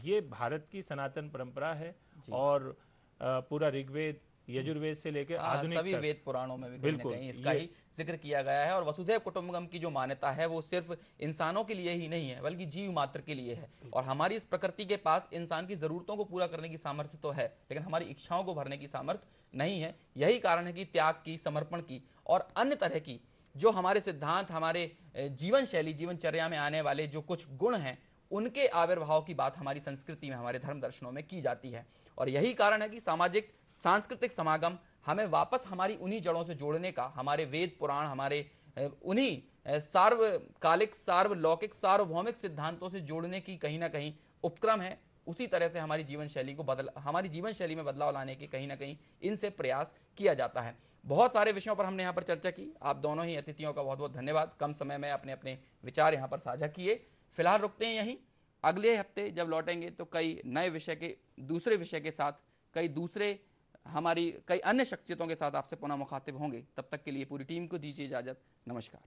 ये भारत की सनातन परंपरा है और पूरा ऋग्वेद यजुर्वेद से लेकर आधुनिक सभी वेद पुराणों में भी कहीं ना कहीं इसका ही जिक्र किया गया है। और वसुधैव कुटुंबकम की जो मान्यता है वो सिर्फ इंसानों के लिए ही नहीं है बल्कि जीव मात्र के लिए है। और हमारी इस प्रकृति के पास इंसान की ज़रूरतों को पूरा करने की सामर्थ्य तो है, लेकिन हमारी इच्छाओं को भरने की सामर्थ्य नहीं है। यही कारण है कि त्याग की, समर्पण की और अन्य तरह की जो हमारे सिद्धांत, हमारे जीवन शैली, जीवनचर्या में आने वाले जो कुछ गुण हैं, उनके आविर्भाव की बात हमारी संस्कृति में, हमारे धर्म दर्शनों में की जाती है। और यही कारण है कि सामाजिक सांस्कृतिक समागम हमें वापस हमारी उन्हीं जड़ों से जोड़ने का, हमारे वेद पुराण, हमारे उन्हीं सार्वकालिक, सार्वलौकिक, सार्वभौमिक सिद्धांतों से जोड़ने की कहीं ना कहीं उपक्रम है। उसी तरह से हमारी जीवन शैली को हमारी जीवन शैली में बदलाव लाने के कहीं ना कहीं इनसे प्रयास किया जाता है। बहुत सारे विषयों पर हमने यहाँ पर चर्चा की। आप दोनों ही अतिथियों का बहुत बहुत धन्यवाद। कम समय में अपने अपने विचार यहाँ पर साझा किए। फिलहाल रुकते हैं यहीं। अगले हफ्ते जब लौटेंगे तो कई नए विषय के, दूसरे विषय के साथ, कई अन्य शख्सियतों के साथ आपसे पुनः मुखातिब होंगे। तब तक के लिए पूरी टीम को दीजिए इजाज़त। नमस्कार।